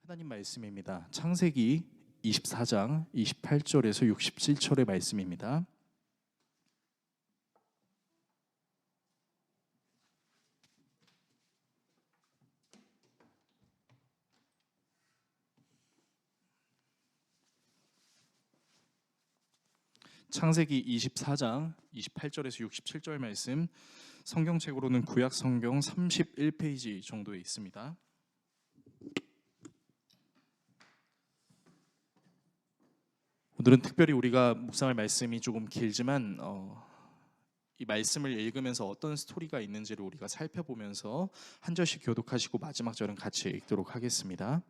하나님 말씀입니다. 창세기 24장 28절에서 67절의 말씀입니다. 창세기 24장 28절에서 67절 말씀, 성경책으로는 구약 성경 31페이지 정도에 있습니다. 오늘은 특별히 우리가 묵상할 말씀이 조금 길지만 이 말씀을 읽으면서 어떤 스토리가 있는지를 우리가 살펴보면서 한 절씩 교독하시고 마지막 절은 같이 읽도록 하겠습니다.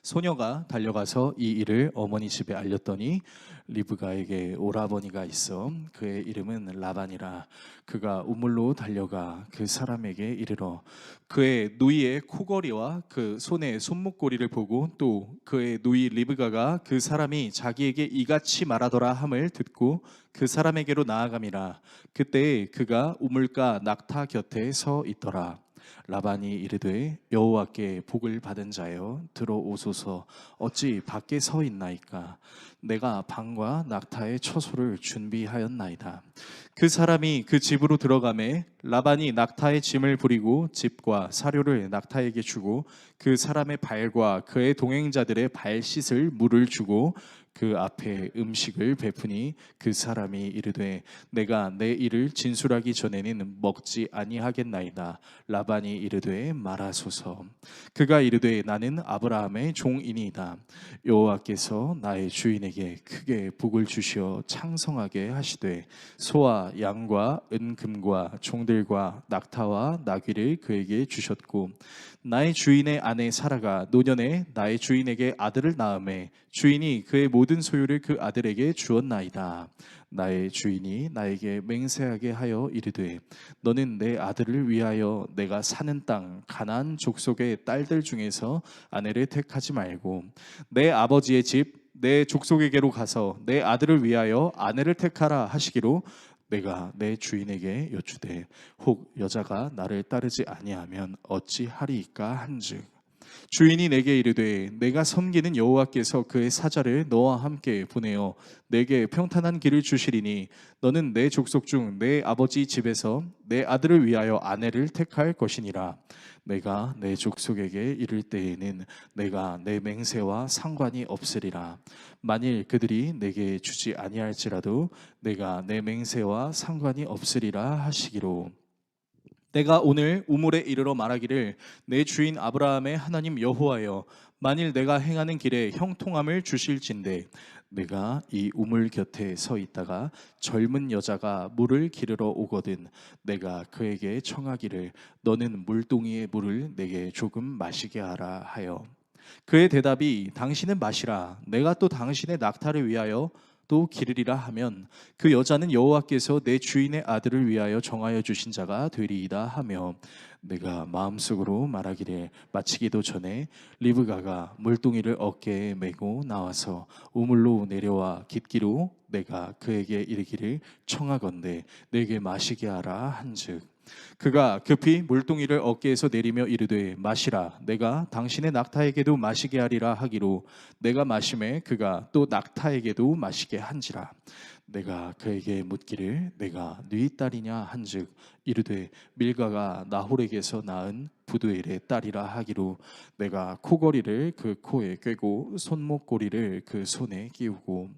소녀가 달려가서 이 일을 어머니 집에 알렸더니 리브가에게 오라버니가 있어 그의 이름은 라반이라. 그가 우물로 달려가 그 사람에게 이르러 그의 누이의 코걸이와 그 손의 손목걸이를 보고 또 그의 누이 리브가가 그 사람이 자기에게 이같이 말하더라 함을 듣고 그 사람에게로 나아감이라. 그때 그가 우물가 낙타 곁에 서 있더라. 라반이 이르되 여호와께 복을 받은 자여 들어오소서. 어찌 밖에 서 있나이까? 내가 방과 낙타의 처소를 준비하였나이다. 그 사람이 그 집으로 들어가매 라반이 낙타의 짐을 부리고 집과 사료를 낙타에게 주고 그 사람의 발과 그의 동행자들의 발 씻을 물을 주고 그 앞에 음식을 베푸니 그 사람이 이르되 내가 내 일을 진술하기 전에는 먹지 아니하겠나이다. 라반이 이르되 말하소서. 그가 이르되 나는 아브라함의 종이니이다. 여호와께서 나의 주인에게 크게 복을 주시어 창성하게 하시되 소와 양과 은금과 종들과 낙타와 나귀를 그에게 주셨고 나의 주인의 아내 사라가 노년에 나의 주인에게 아들을 낳음에 주인이 그의 모든 소유를 그 아들에게 주었나이다. 나의 주인이 나에게 맹세하게 하여 이르되 너는 내 아들을 위하여 내가 사는 땅 가나안 족속의 딸들 중에서 아내를 택하지 말고 내 아버지의 집 내 족속에게로 가서 내 아들을 위하여 아내를 택하라 하시기로 내가 내 주인에게 여쭈되 혹 여자가 나를 따르지 아니하면 어찌하리이까 한즉 주인이 내게 이르되 내가 섬기는 여호와께서 그의 사자를 너와 함께 보내어 내게 평탄한 길을 주시리니 너는 내 족속 중 내 아버지 집에서 내 아들을 위하여 아내를 택할 것이니라. 내가 내 족속에게 이를 때에는 내가 내 맹세와 상관이 없으리라. 만일 그들이 내게 주지 아니할지라도 내가 내 맹세와 상관이 없으리라 하시기로 내가 오늘 우물에 이르러 말하기를 내 주인 아브라함의 하나님 여호와여 만일 내가 행하는 길에 형통함을 주실진대 내가 이 우물 곁에 서 있다가 젊은 여자가 물을 기르러 오거든 내가 그에게 청하기를 너는 물동이의 물을 내게 조금 마시게 하라 하여 그의 대답이 당신은 마시라 내가 또 당신의 낙타를 위하여 또 기르리라 하면 그 여자는 여호와께서 내 주인의 아들을 위하여 정하여 주신 자가 되리이다 하며 내가 마음속으로 말하기를 마치기도 전에 리브가가 물동이를 어깨에 메고 나와서 우물로 내려와 깃기로 내가 그에게 이르기를 청하건대 내게 마시게 하라 한즉 그가 급히 물동이를 어깨에서 내리며 이르되 마시라 내가 당신의 낙타에게도 마시게 하리라 하기로 내가 마심에 그가 또 낙타에게도 마시게 한지라. 내가 그에게 묻기를 내가 네 딸이냐 한즉 이르되 밀가가 나홀에게서 낳은 부두엘의 딸이라 하기로 내가 코걸이를 그 코에 꿰고 손목고리를 그 손에 끼우고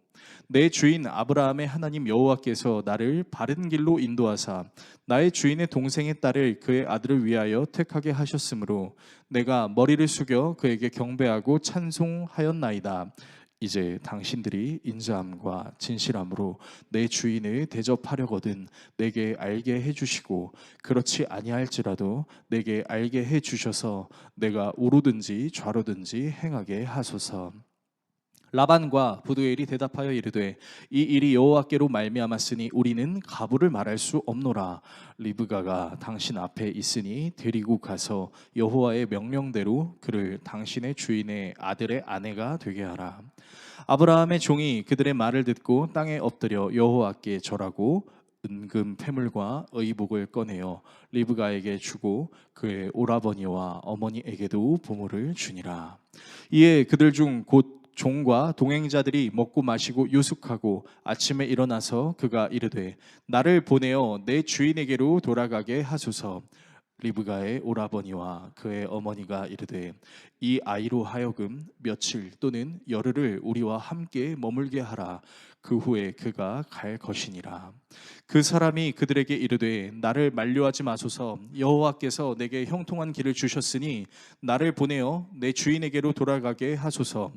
내 주인 아브라함의 하나님 여호와께서 나를 바른 길로 인도하사 나의 주인의 동생의 딸을 그의 아들을 위하여 택하게 하셨으므로 내가 머리를 숙여 그에게 경배하고 찬송하였나이다. 이제 당신들이 인자함과 진실함으로 내 주인을 대접하려거든 내게 알게 해주시고 그렇지 아니할지라도 내게 알게 해주셔서 내가 우로든지 좌로든지 행하게 하소서. 라반과 부두엘이 대답하여 이르되 이 일이 여호와께로 말미암았으니 우리는 가부를 말할 수 없노라. 리브가가 당신 앞에 있으니 데리고 가서 여호와의 명령대로 그를 당신의 주인의 아들의 아내가 되게 하라. 아브라함의 종이 그들의 말을 듣고 땅에 엎드려 여호와께 절하고 은금 패물과 의복을 꺼내어 리브가에게 주고 그의 오라버니와 어머니에게도 보물을 주니라. 이에 그들 중 곧 종과 동행자들이 먹고 마시고 유숙하고 아침에 일어나서 그가 이르되 나를 보내어 내 주인에게로 돌아가게 하소서. 리브가의 오라버니와 그의 어머니가 이르되 이 아이로 하여금 며칠 또는 열흘을 우리와 함께 머물게 하라. 그 후에 그가 갈 것이니라. 그 사람이 그들에게 이르되 나를 만류하지 마소서. 여호와께서 내게 형통한 길을 주셨으니 나를 보내어 내 주인에게로 돌아가게 하소서.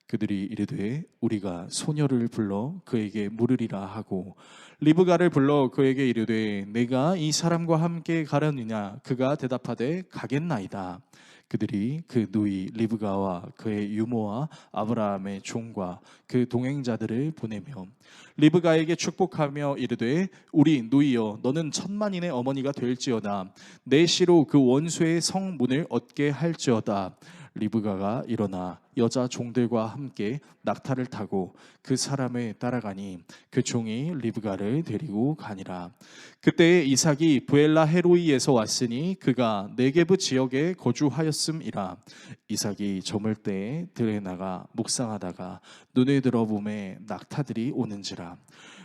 그들이 이르되 우리가 소녀를 불러 그에게 물으리라 하고 리브가를 불러 그에게 이르되 내가 이 사람과 함께 가려느냐. 그가 대답하되 가겠나이다. 그들이 그 누이 리브가와 그의 유모와 아브라함의 종과 그 동행자들을 보내며 리브가에게 축복하며 이르되 우리 누이여 너는 천만인의 어머니가 될지어다. 내 시로 그 원수의 성문을 얻게 할지어다. 리브가가 일어나 여자 종들과 함께 낙타를 타고 그 사람을 따라가니 그 종이 리브가를 데리고 가니라. 그때에 이삭이 부엘라 헤로이에서 왔으니 그가 네게브 지역에 거주하였음이라. 이삭이 저물 때에 들에 나가 묵상하다가 눈을 들어 보매 낙타들이 오는지라.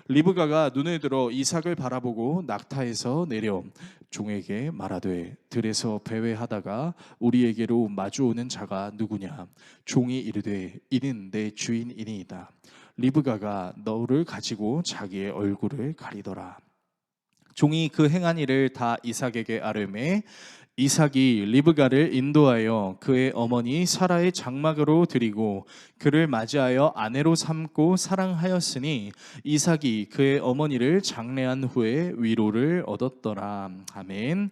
리브가가 눈을 들어 이삭을 바라보고 낙타에서 내려 종에게 말하되 들에서 배회하다가 우리에게로 마주오는 자가 누구냐. 종이 이르되 이는 내 주인이니이다. 리브가가 너를 가지고 자기의 얼굴을 가리더라. 종이 그 행한 일을 다 이삭에게 아뢰매 이삭이 리브가를 인도하여 그의 어머니 사라의 장막으로 드리고 그를 맞이하여 아내로 삼고 사랑하였으니 이삭이 그의 어머니를 장례한 후에 위로를 얻었더라. 아멘.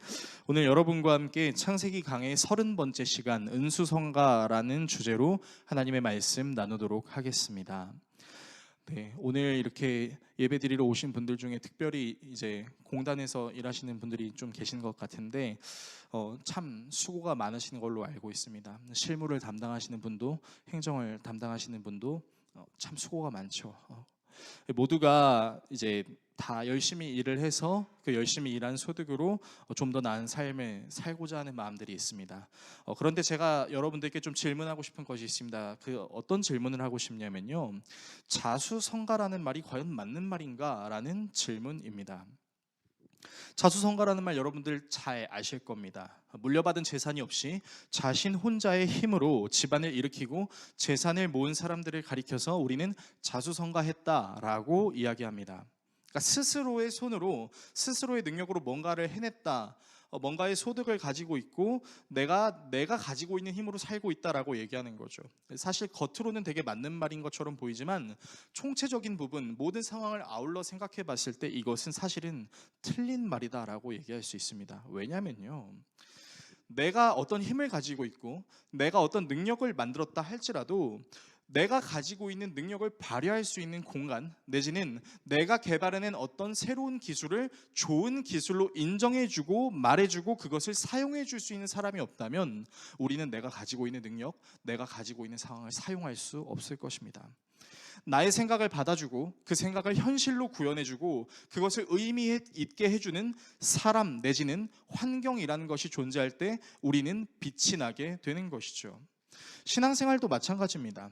오늘 여러분과 함께 창세기 강의 30번째 시간 은수성가라는 주제로 하나님의 말씀 나누도록 하겠습니다. 네, 오늘 이렇게 예배드리러 오신 분들 중에 특별히 이제 공단에서 일하시는 분들이 좀 계신 것 같은데 참 수고가 많으신 걸로 알고 있습니다. 실무를 담당하시는 분도 행정을 담당하시는 분도 참 수고가 많죠. 모두가 이제 다 열심히 일을 해서 그 열심히 일한 소득으로 좀 더 나은 삶을 살고자 하는 마음들이 있습니다. 그런데 제가 여러분들께 좀 질문하고 싶은 것이 있습니다. 그 어떤 질문을 하고 싶냐면요. 자수성가라는 말이 과연 맞는 말인가라는 질문입니다. 자수성가라는 말 여러분들 잘 아실 겁니다. 물려받은 재산이 없이 자신 혼자의 힘으로 집안을 일으키고 재산을 모은 사람들을 가리켜서 우리는 자수성가했다라고 이야기합니다. 그러니까 스스로의 손으로 스스로의 능력으로 뭔가를 해냈다. 뭔가의 소득을 가지고 있고 내가 가지고 있는 힘으로 살고 있다라고 얘기하는 거죠. 사실 겉으로는 되게 맞는 말인 것처럼 보이지만 총체적인 부분 모든 상황을 아울러 생각해 봤을 때 이것은 사실은 틀린 말이다라고 얘기할 수 있습니다. 왜냐면요. 내가 어떤 힘을 가지고 있고 내가 어떤 능력을 만들었다 할지라도 내가 가지고 있는 능력을 발휘할 수 있는 공간 내지는 내가 개발해낸 어떤 새로운 기술을 좋은 기술로 인정해주고 말해주고 그것을 사용해줄 수 있는 사람이 없다면 우리는 내가 가지고 있는 능력, 내가 가지고 있는 상황을 사용할 수 없을 것입니다. 나의 생각을 받아주고 그 생각을 현실로 구현해주고 그것을 의미 있게 해주는 사람 내지는 환경이라는 것이 존재할 때 우리는 빛이 나게 되는 것이죠. 신앙생활도 마찬가지입니다.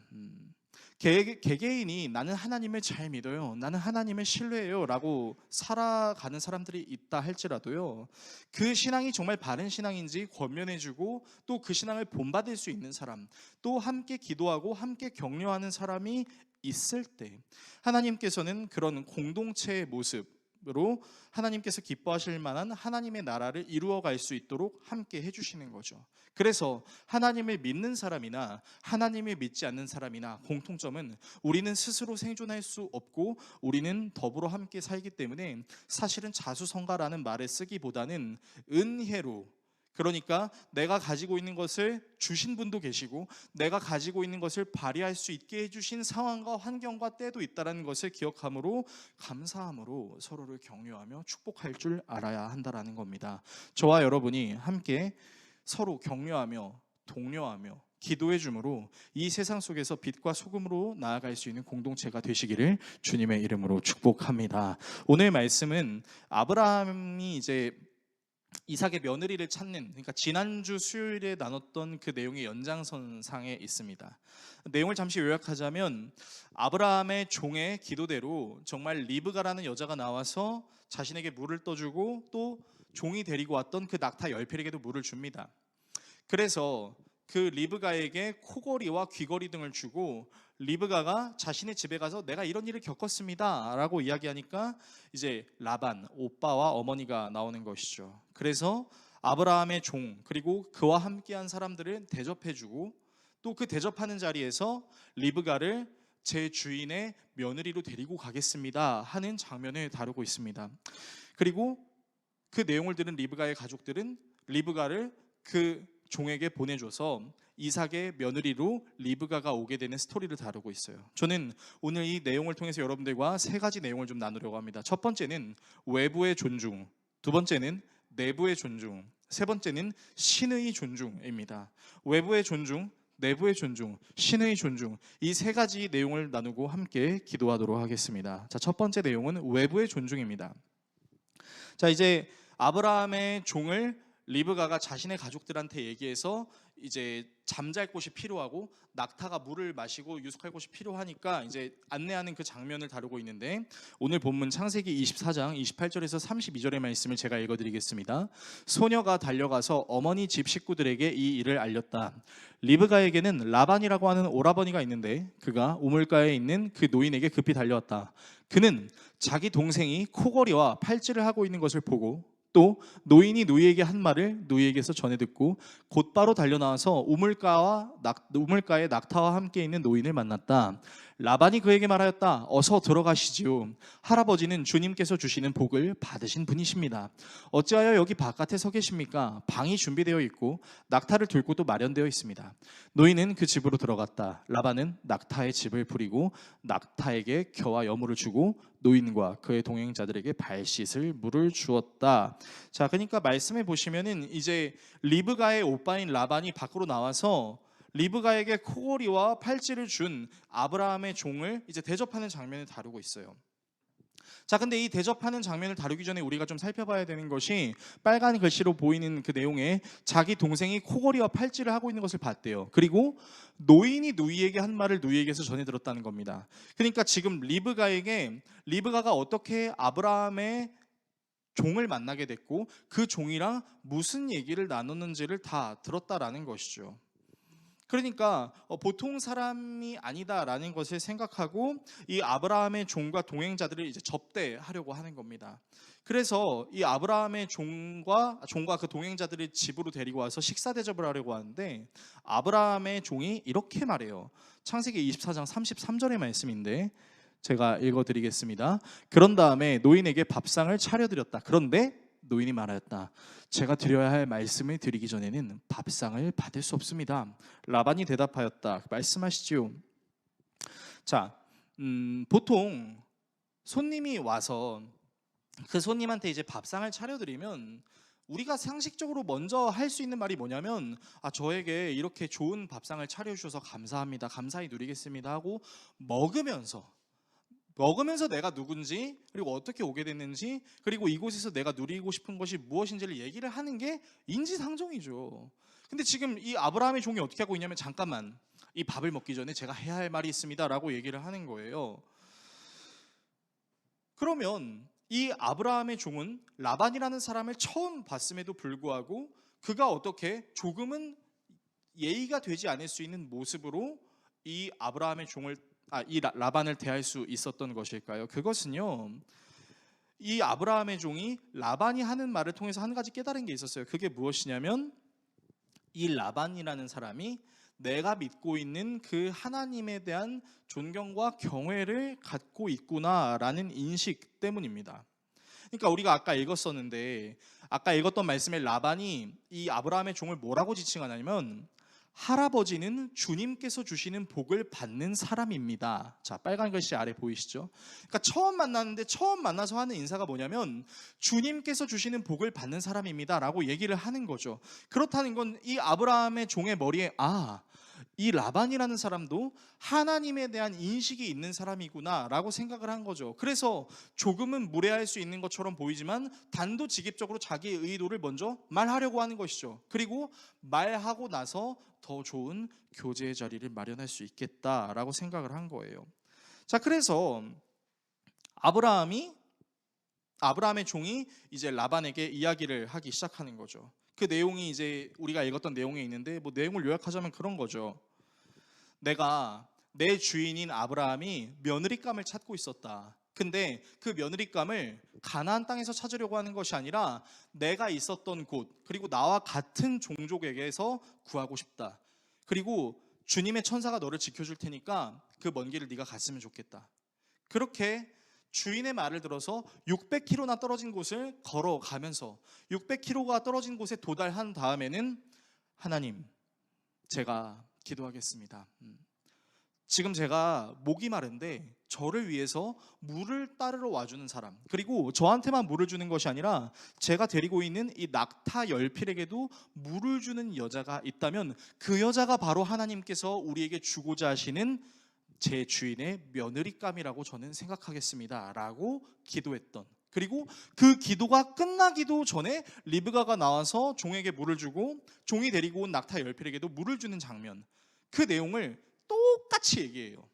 개개인이 나는 하나님을 잘 믿어요, 나는 하나님을 신뢰해요 라고 살아가는 사람들이 있다 할지라도요, 그 신앙이 정말 바른 신앙인지 권면해주고 또 그 신앙을 본받을 수 있는 사람, 또 함께 기도하고 함께 격려하는 사람이 있을 때 하나님께서는 그런 공동체의 모습으로 하나님께서 기뻐하실 만한 하나님의 나라를 이루어갈 수 있도록 함께 해주시는 거죠. 그래서 하나님을 믿는 사람이나 하나님을 믿지 않는 사람이나 공통점은 우리는 스스로 생존할 수 없고 우리는 더불어 함께 살기 때문에 사실은 자수성가라는 말을 쓰기보다는 은혜로, 그러니까 내가 가지고 있는 것을 주신 분도 계시고 내가 가지고 있는 것을 발휘할 수 있게 해주신 상황과 환경과 때도 있다는 것을 기억함으로 감사함으로 서로를 격려하며 축복할 줄 알아야 한다는 겁니다. 저와 여러분이 함께 서로 격려하며 독려하며 기도해 주므로 이 세상 속에서 빛과 소금으로 나아갈 수 있는 공동체가 되시기를 주님의 이름으로 축복합니다. 오늘 말씀은 아브라함이 이제 이삭의 며느리를 찾는, 그러니까 지난주 수요일에 나눴던 그 내용의 연장선상에 있습니다. 내용을 잠시 요약하자면 아브라함의 종의 기도대로 정말 리브가라는 여자가 나와서 자신에게 물을 떠주고 또 종이 데리고 왔던 그 낙타 10필에게도 물을 줍니다. 그래서 그 리브가에게 코걸이와 귀걸이 등을 주고 리브가가 자신의 집에 가서 내가 이런 일을 겪었습니다 라고 이야기하니까 이제 라반, 오빠와 어머니가 나오는 것이죠. 그래서 아브라함의 종 그리고 그와 함께한 사람들을 대접해주고 또 그 대접하는 자리에서 리브가를 제 주인의 며느리로 데리고 가겠습니다 하는 장면을 다루고 있습니다. 그리고 그 내용을 들은 리브가의 가족들은 리브가를 그 종에게 보내줘서 이삭의 며느리로 리브가가 오게 되는 스토리를 다루고 있어요. 저는 오늘 이 내용을 통해서 여러분들과 세 가지 내용을 좀 나누려고 합니다. 첫 번째는 외부의 존중, 두 번째는 내부의 존중, 세 번째는 신의 존중입니다. 외부의 존중, 내부의 존중, 신의 존중, 이 세 가지 내용을 나누고 함께 기도하도록 하겠습니다. 자, 첫 번째 내용은 외부의 존중입니다. 자, 이제 아브라함의 종을 리브가가 자신의 가족들한테 얘기해서 이제 잠잘 곳이 필요하고 낙타가 물을 마시고 유숙할 곳이 필요하니까 이제 안내하는 그 장면을 다루고 있는데, 오늘 본문 창세기 24장 28절에서 32절의 말씀을 제가 읽어드리겠습니다. 소녀가 달려가서 어머니 집 식구들에게 이 일을 알렸다. 리브가에게는 라반이라고 하는 오라버니가 있는데 그가 우물가에 있는 그 노인에게 급히 달려왔다. 그는 자기 동생이 코걸이와 팔찌를 하고 있는 것을 보고 또 노인이 누이에게 한 말을 누이에게서 전해 듣고 곧바로 달려나와서 우물가에 낙타와 함께 있는 노인을 만났다. 라반이 그에게 말하였다. 어서 들어가시지요. 할아버지는 주님께서 주시는 복을 받으신 분이십니다. 어찌하여 여기 바깥에 서 계십니까? 방이 준비되어 있고 낙타를 둘 곳도 마련되어 있습니다. 노인은 그 집으로 들어갔다. 라반은 낙타의 집을 부리고 낙타에게 겨와 여물을 주고 노인과 그의 동행자들에게 발 씻을 물을 주었다. 자, 그러니까 말씀해 보시면은 이제 리브가의 오빠인 라반이 밖으로 나와서 리브가에게 코걸이와 팔찌를 준 아브라함의 종을 이제 대접하는 장면을 다루고 있어요. 자, 근데 이 대접하는 장면을 다루기 전에 우리가 좀 살펴봐야 되는 것이 빨간 글씨로 보이는 그 내용에 자기 동생이 코걸이와 팔찌를 하고 있는 것을 봤대요. 그리고 노인이 누이에게 한 말을 누이에게서 전해 들었다는 겁니다. 그러니까 지금 리브가가 어떻게 아브라함의 종을 만나게 됐고 그 종이랑 무슨 얘기를 나눴는지를 다 들었다라는 것이죠. 그러니까 보통 사람이 아니다라는 것을 생각하고 이 아브라함의 종과 동행자들을 이제 접대하려고 하는 겁니다. 그래서 이 아브라함의 종과 그 동행자들을 집으로 데리고 와서 식사 대접을 하려고 하는데 아브라함의 종이 이렇게 말해요. 창세기 24장 33절의 말씀인데 제가 읽어드리겠습니다. 그런 다음에 노인에게 밥상을 차려드렸다. 그런데 노인이 말하였다. 제가 드려야 할 말씀을 드리기 전에는 밥상을 받을 수 없습니다. 라반이 대답하였다. 말씀하시지요. 자, 보통 손님이 와서 그 손님한테 이제 밥상을 차려드리면 우리가 상식적으로 먼저 할 수 있는 말이 뭐냐면 저에게 이렇게 좋은 밥상을 차려주셔서 감사합니다. 감사히 누리겠습니다 하고 먹으면서 내가 누군지 그리고 어떻게 오게 됐는지 그리고 이곳에서 내가 누리고 싶은 것이 무엇인지를 얘기를 하는 게 인지상정이죠. 근데 지금 이 아브라함의 종이 어떻게 하고 있냐면 잠깐만, 이 밥을 먹기 전에 제가 해야 할 말이 있습니다 라고 얘기를 하는 거예요. 그러면 이 아브라함의 종은 라반이라는 사람을 처음 봤음에도 불구하고 그가 어떻게 조금은 예의가 되지 않을 수 있는 모습으로 이 아브라함의 종을 이 라반을 대할 수 있었던 것일까요? 그것은요, 이 아브라함의 종이 라반이 하는 말을 통해서 한 가지 깨달은 게 있었어요. 그게 무엇이냐면 이 라반이라는 사람이 내가 믿고 있는 그 하나님에 대한 존경과 경외를 갖고 있구나라는 인식 때문입니다. 그러니까 우리가 아까 읽었던 말씀에 라반이 이 아브라함의 종을 뭐라고 지칭하냐면 할아버지는 주님께서 주시는 복을 받는 사람입니다. 자, 빨간 글씨 아래 보이시죠? 그러니까 처음 만나서 하는 인사가 뭐냐면 주님께서 주시는 복을 받는 사람입니다 라고 얘기를 하는 거죠. 그렇다는 건 이 아브라함의 종의 머리에 이 라반이라는 사람도 하나님에 대한 인식이 있는 사람이구나라고 생각을 한 거죠. 그래서 조금은 무례할 수 있는 것처럼 보이지만 단도직입적으로 자기의 의도를 먼저 말하려고 하는 것이죠. 그리고 말하고 나서 더 좋은 교제의 자리를 마련할 수 있겠다라고 생각을 한 거예요. 자, 그래서 아브라함의 종이 이제 라반에게 이야기를 하기 시작하는 거죠. 그 내용이 이제 우리가 읽었던 내용에 있는데, 뭐 내용을 요약하자면 그런 거죠. 내가 내 주인인 아브라함이 며느리감을 찾고 있었다. 근데 그 며느리감을 가나안 땅에서 찾으려고 하는 것이 아니라 내가 있었던 곳, 그리고 나와 같은 종족에게서 구하고 싶다. 그리고 주님의 천사가 너를 지켜줄 테니까 그 먼 길을 네가 갔으면 좋겠다. 그렇게 주인의 말을 들어서 600km나 떨어진 곳을 걸어가면서 600km가 떨어진 곳에 도달한 다음에는, 하나님, 제가 기도하겠습니다. 지금 제가 목이 마른데 저를 위해서 물을 따르러 와주는 사람, 그리고 저한테만 물을 주는 것이 아니라 제가 데리고 있는 이 낙타 열필에게도 물을 주는 여자가 있다면 그 여자가 바로 하나님께서 우리에게 주고자 하시는 제 주인의 며느리감이라고 저는 생각하겠습니다 라고 기도했던, 그리고 그 기도가 끝나기도 전에 리브가가 나와서 종에게 물을 주고 종이 데리고 온 낙타 열필에게도 물을 주는 장면, 그 내용을 똑같이 얘기해요.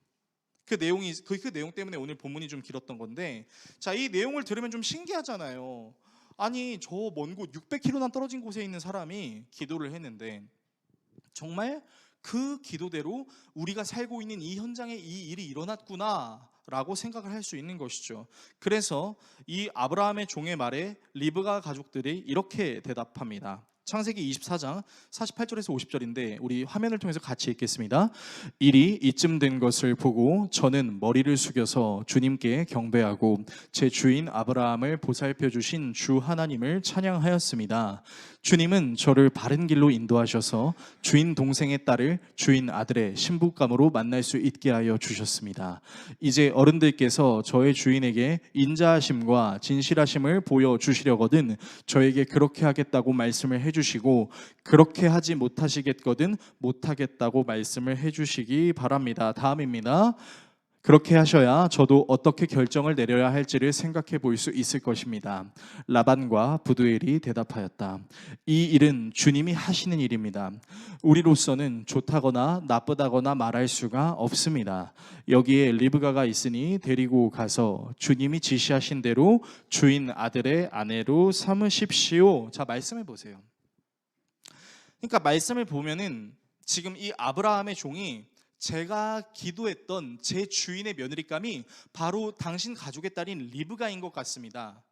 그 내용 때문에 오늘 본문이 좀 길었던 건데, 자, 이 내용을 들으면 좀 신기하잖아요. 아니, 저 먼 곳 600km나 떨어진 곳에 있는 사람이 기도를 했는데 정말 그 기도대로 우리가 살고 있는 이 현장에 이 일이 일어났구나 라고 생각을 할 수 있는 것이죠. 그래서 이 아브라함의 종의 말에 리브가 가족들이 이렇게 대답합니다. 창세기 24장 48절에서 50절인데 우리 화면을 통해서 같이 읽겠습니다. 일이 이쯤 된 것을 보고 저는 머리를 숙여서 주님께 경배하고 제 주인 아브라함을 보살펴 주신 주 하나님을 찬양하였습니다. 주님은 저를 바른 길로 인도하셔서 주인 동생의 딸을 주인 아들의 신부감으로 만날 수 있게 하여 주셨습니다. 이제 어른들께서 저의 주인에게 인자하심과 진실하심을 보여주시려거든 저에게 그렇게 하겠다고 말씀을 해주시고 그렇게 하지 못하시겠거든 못하겠다고 말씀을 해주시기 바랍니다. 다음입니다. 그렇게 하셔야 저도 어떻게 결정을 내려야 할지를 생각해 볼 수 있을 것입니다. 라반과 부두엘이 대답하였다. 이 일은 주님이 하시는 일입니다. 우리로서는 좋다거나 나쁘다거나 말할 수가 없습니다. 여기에 리브가가 있으니 데리고 가서 주님이 지시하신 대로 주인 아들의 아내로 삼으십시오. 자, 말씀해 보세요. 그러니까 말씀을 보면은 지금 이 아브라함의 종이 제가 기도했던 제 주인의 며느리감이 바로 당신 가족의 딸인 리브가인 것 같습니다.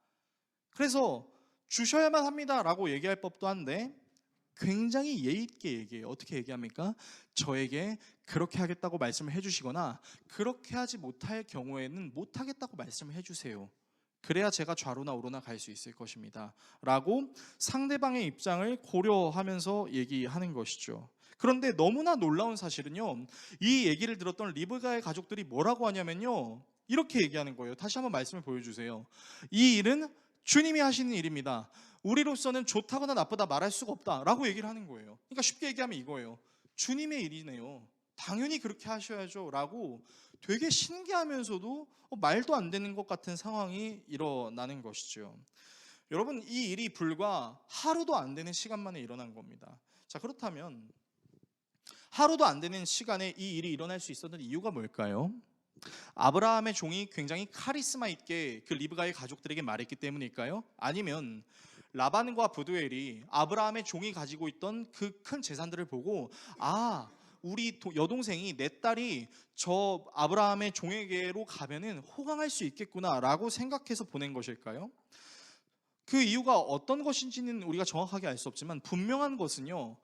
그래서 주셔야만 합니다 라고 얘기할 법도 한데 굉장히 예의 있게 얘기해요. 어떻게 얘기합니까? 저에게 그렇게 하겠다고 말씀을 해주시거나 그렇게 하지 못할 경우에는 못하겠다고 말씀을 해주세요. 그래야 제가 좌로나 우로나 갈 수 있을 것입니다 라고 상대방의 입장을 고려하면서 얘기하는 것이죠. 그런데 너무나 놀라운 사실은요, 이 얘기를 들었던 리브가의 가족들이 뭐라고 하냐면요, 이렇게 얘기하는 거예요. 다시 한번 말씀을 보여주세요. 이 일은 주님이 하시는 일입니다. 우리로서는 좋다거나 나쁘다 말할 수가 없다 라고 얘기를 하는 거예요. 그러니까 쉽게 얘기하면 이거예요. 주님의 일이네요. 당연히 그렇게 하셔야죠 라고 되게 신기하면서도 말도 안 되는 것 같은 상황이 일어나는 것이죠. 여러분, 이 일이 불과 하루도 안 되는 시간 만에 일어난 겁니다. 자, 그렇다면 하루도 안 되는 시간에 이 일이 일어날 수 있었던 이유가 뭘까요? 아브라함의 종이 굉장히 카리스마 있게 그 리브가의 가족들에게 말했기 때문일까요? 아니면 라반과 부두엘이 아브라함의 종이 가지고 있던 그 큰 재산들을 보고 우리 여동생이 내 딸이 저 아브라함의 종에게로 가면은 호강할 수 있겠구나 라고 생각해서 보낸 것일까요? 그 이유가 어떤 것인지는 우리가 정확하게 알 수 없지만 분명한 것은요,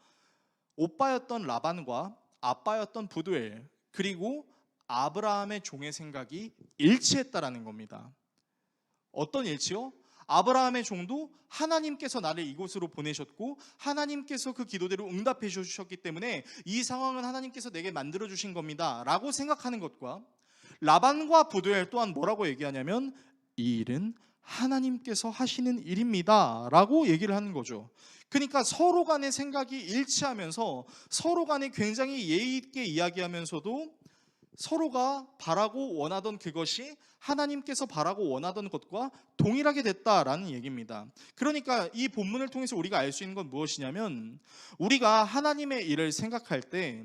오빠였던 라반과 아빠였던 부두엘 그리고 아브라함의 종의 생각이 일치했다라는 겁니다. 어떤 일치요? 아브라함의 종도 하나님께서 나를 이곳으로 보내셨고 하나님께서 그 기도대로 응답해 주셨기 때문에 이 상황은 하나님께서 내게 만들어 주신 겁니다 라고 생각하는 것과, 라반과 부두엘 또한 뭐라고 얘기하냐면 이 일은 하나님께서 하시는 일입니다 라고 얘기를 하는 거죠. 그러니까 서로 간의 생각이 일치하면서 서로 간에 굉장히 예의 있게 이야기하면서도 서로가 바라고 원하던 그것이 하나님께서 바라고 원하던 것과 동일하게 됐다라는 얘기입니다. 그러니까 이 본문을 통해서 우리가 알 수 있는 건 무엇이냐면, 우리가 하나님의 일을 생각할 때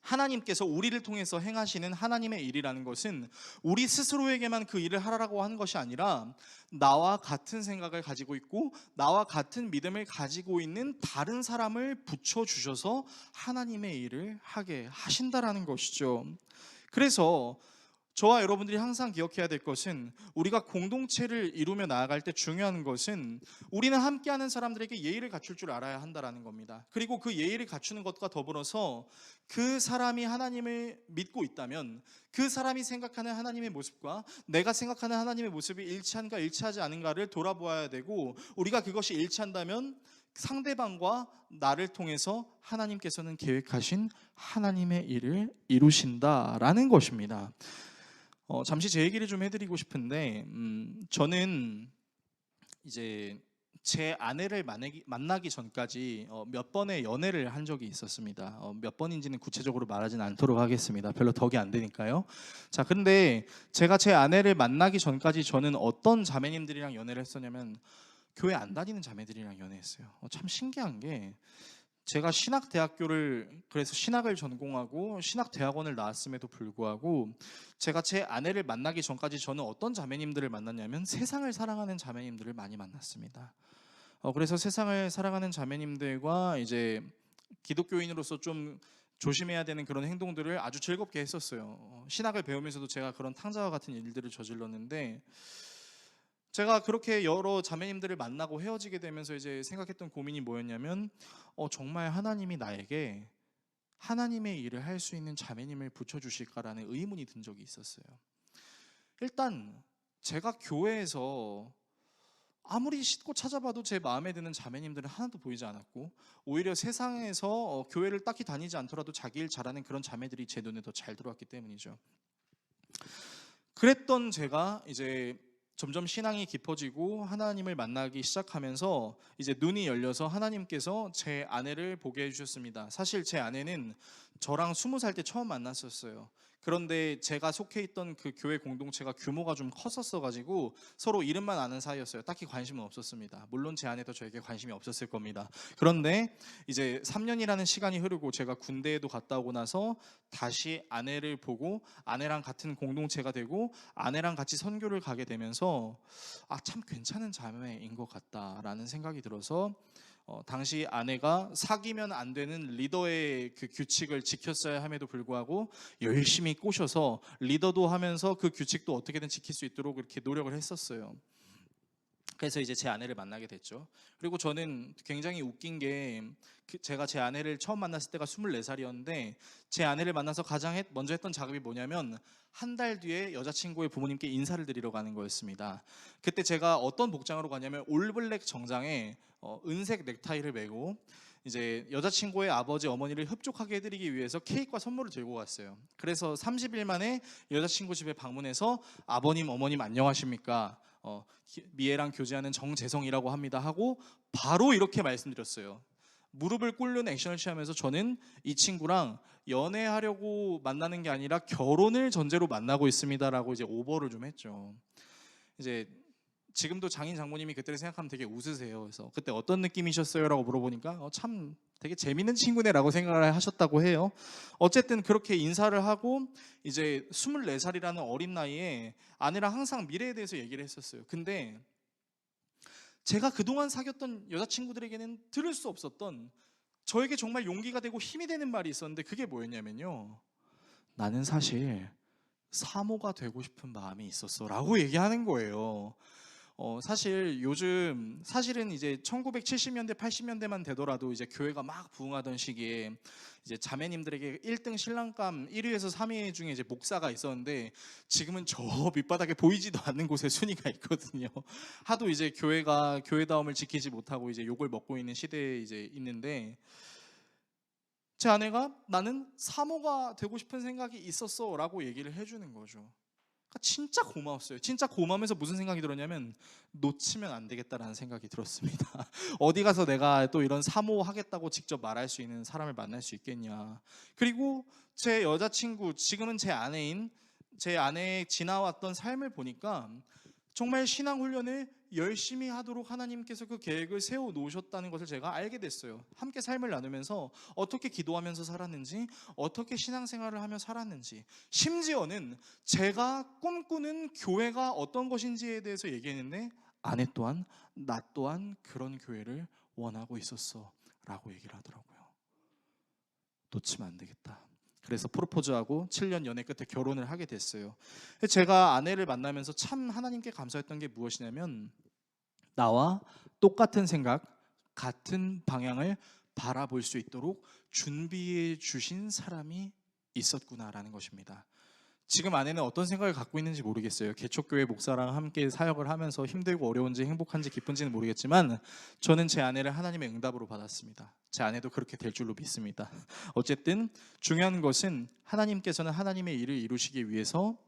하나님께서 우리를 통해서 행하시는 하나님의 일이라는 것은 우리 스스로에게만 그 일을 하라고 하는 것이 아니라 나와 같은 생각을 가지고 있고 나와 같은 믿음을 가지고 있는 다른 사람을 붙여주셔서 하나님의 일을 하게 하신다라는 것이죠. 그래서 저와 여러분들이 항상 기억해야 될 것은, 우리가 공동체를 이루며 나아갈 때 중요한 것은 우리는 함께하는 사람들에게 예의를 갖출 줄 알아야 한다라는 겁니다. 그리고 그 예의를 갖추는 것과 더불어서 그 사람이 하나님을 믿고 있다면 그 사람이 생각하는 하나님의 모습과 내가 생각하는 하나님의 모습이 일치한가 일치하지 않은가를 돌아보아야 되고, 우리가 그것이 일치한다면 상대방과 나를 통해서 하나님께서는 계획하신 하나님의 일을 이루신다라는 것입니다. 잠시 제 얘기를 좀 해드리고 싶은데, 저는 이제 제 아내를 만나기 전까지 몇 번의 연애를 한 적이 있었습니다. 몇 번인지는 구체적으로 말하진 않도록 하겠습니다. 별로 덕이 안 되니까요. 자, 근데 제가 제 아내를 만나기 전까지 저는 어떤 자매님들이랑 연애를 했었냐면 교회 안 다니는 자매들이랑 연애했어요. 참 신기한 게, 제가 신학대학교를, 그래서 신학을 전공하고 신학대학원을 나왔음에도 불구하고 제가 제 아내를 만나기 전까지 저는 어떤 자매님들을 만났냐면 세상을 사랑하는 자매님들을 많이 만났습니다. 그래서 세상을 사랑하는 자매님들과 이제 기독교인으로서 좀 조심해야 되는 그런 행동들을 아주 즐겁게 했었어요. 신학을 배우면서도 제가 그런 탕자와 같은 일들을 저질렀는데, 제가 그렇게 여러 자매님들을 만나고 헤어지게 되면서 이제 생각했던 고민이 뭐였냐면, 정말 하나님이 나에게 하나님의 일을 할 수 있는 자매님을 붙여주실까라는 의문이 든 적이 있었어요. 일단 제가 교회에서 아무리 씻고 찾아봐도 제 마음에 드는 자매님들은 하나도 보이지 않았고, 오히려 세상에서 교회를 딱히 다니지 않더라도 자기 일 잘하는 그런 자매들이 제 눈에 더 잘 들어왔기 때문이죠. 그랬던 제가 이제 점점 신앙이 깊어지고 하나님을 만나기 시작하면서 이제 눈이 열려서 하나님께서 제 아내를 보게 해주셨습니다. 사실 제 아내는 저랑 20살 때 처음 만났었어요. 그런데 제가 속해 있던 그 교회 공동체가 규모가 좀 컸었어가지고 서로 이름만 아는 사이였어요. 딱히 관심은 없었습니다. 물론 제 아내도 저에게 관심이 없었을 겁니다. 그런데 이제 3년이라는 시간이 흐르고 제가 군대에도 갔다 오고 나서 다시 아내를 보고 아내랑 같은 공동체가 되고 아내랑 같이 선교를 가게 되면서 참 괜찮은 자매인 것 같다라는 생각이 들어서, 당시 아내가 사귀면 안 되는 리더의 그 규칙을 지켰어야 함에도 불구하고 열심히 꼬셔서 리더도 하면서 그 규칙도 어떻게든 지킬 수 있도록 이렇게 노력을 했었어요. 그래서 이제 제 아내를 만나게 됐죠. 그리고 저는 굉장히 웃긴 게, 제가 제 아내를 처음 만났을 때가 24살이었는데 제 아내를 만나서 가장 먼저 했던 작업이 뭐냐면, 한 달 뒤에 여자친구의 부모님께 인사를 드리러 가는 거였습니다. 그때 제가 어떤 복장으로 가냐면 올블랙 정장에 은색 넥타이를 메고 이제 여자친구의 아버지 어머니를 흡족하게 해드리기 위해서 케이크와 선물을 들고 갔어요. 그래서 30일 만에 여자친구 집에 방문해서 아버님 어머님 안녕하십니까, 미애랑 교제하는 정재성이라고 합니다 하고 바로 이렇게 말씀드렸어요. 무릎을 꿇는 액션을 취하면서 저는 이 친구랑 연애하려고 만나는 게 아니라 결혼을 전제로 만나고 있습니다라고 이제 오버를 좀 했죠. 이제 지금도 장인 장모님이 그때를 생각하면 되게 웃으세요. 그래서 그때 어떤 느낌이셨어요? 라고 물어보니까 참 되게 재밌는 친구네 라고 생각을 하셨다고 해요. 어쨌든 그렇게 인사를 하고 이제 24살이라는 어린 나이에 아내랑 항상 미래에 대해서 얘기를 했었어요. 근데 제가 그동안 사귀었던 여자친구들에게는 들을 수 없었던, 저에게 정말 용기가 되고 힘이 되는 말이 있었는데, 그게 뭐였냐면요, 나는 사실 사모가 되고 싶은 마음이 있었어 라고 얘기하는 거예요. 사실 요즘, 사실은 이제 1970년대 80년대만 되더라도 이제 교회가 막 부흥하던 시기에 이제 자매님들에게 1등 신랑감 1위에서 3위 중에 이제 목사가 있었는데, 지금은 저 밑바닥에 보이지도 않는 곳에 순위가 있거든요. 하도 이제 교회가 교회다움을 지키지 못하고 이제 욕을 먹고 있는 시대에 이제 있는데, 제 아내가 나는 사모가 되고 싶은 생각이 있었어 라고 얘기를 해주는 거죠. 진짜 고마웠어요. 진짜 고마우면서 무슨 생각이 들었냐면 놓치면 안 되겠다라는 생각이 들었습니다. 어디 가서 내가 또 이런 사모하겠다고 직접 말할 수 있는 사람을 만날 수 있겠냐. 그리고 제 여자친구, 지금은 제 아내인 제 아내의 지나왔던 삶을 보니까 정말 신앙 훈련을 열심히 하도록 하나님께서 그 계획을 세워 놓으셨다는 것을 제가 알게 됐어요. 함께 삶을 나누면서 어떻게 기도하면서 살았는지, 어떻게 신앙생활을 하며 살았는지, 심지어는 제가 꿈꾸는 교회가 어떤 것인지에 대해서 얘기했는데 아내 또한 나 또한 그런 교회를 원하고 있었어 라고 얘기를 하더라고요. 놓치면 안 되겠다. 그래서 프로포즈하고 7년 연애 끝에 결혼을 하게 됐어요. 제가 아내를 만나면서 참 하나님께 감사했던 게 무엇이냐면 나와 똑같은 생각, 같은 방향을 바라볼 수 있도록 준비해 주신 사람이 있었구나라는 것입니다. 지금 아내는 어떤 생각을 갖고 있는지 모르겠어요. 개척교회 목사랑 함께 사역을 하면서 힘들고 어려운지 행복한지 기쁜지는 모르겠지만 저는 제 아내를 하나님의 응답으로 받았습니다. 제 아내도 그렇게 될 줄로 믿습니다. 어쨌든 중요한 것은 하나님께서는 하나님의 일을 이루시기 위해서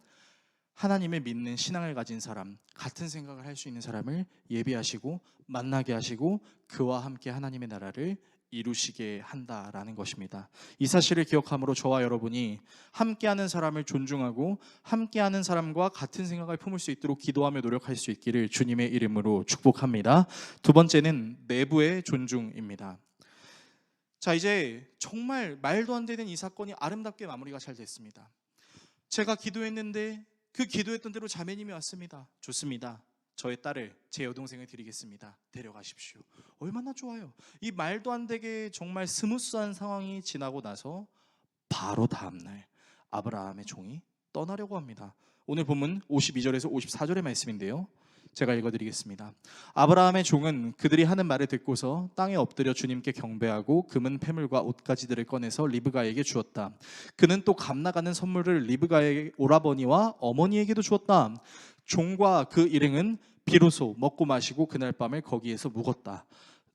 하나님을 믿는 신앙을 가진 사람, 같은 생각을 할 수 있는 사람을 예비하시고 만나게 하시고 그와 함께 하나님의 나라를 이루시게 한다라는 것입니다. 이 사실을 기억함으로 저와 여러분이 함께하는 사람을 존중하고 함께하는 사람과 같은 생각을 품을 수 있도록 기도하며 노력할 수 있기를 주님의 이름으로 축복합니다. 두 번째는 내부의 존중입니다. 자, 이제 정말 말도 안 되는 이 사건이 아름답게 마무리가 잘 됐습니다. 제가 기도했는데 그 기도했던 대로 자매님이 왔습니다. 좋습니다. 저의 딸을, 제 여동생을 드리겠습니다. 데려가십시오. 얼마나 좋아요. 이 말도 안 되게 정말 스무스한 상황이 지나고 나서 바로 다음날 아브라함의 종이 떠나려고 합니다. 오늘 본문 52절에서 54절의 말씀인데요, 제가 읽어드리겠습니다. 아브라함의 종은 그들이 하는 말을 듣고서 땅에 엎드려 주님께 경배하고 금은 패물과 옷가지들을 꺼내서 리브가에게 주었다. 그는 또 값나가는 선물을 리브가의 오라버니와 어머니에게도 주었다. 종과 그 일행은 비로소 먹고 마시고 그날 밤을 거기에서 묵었다.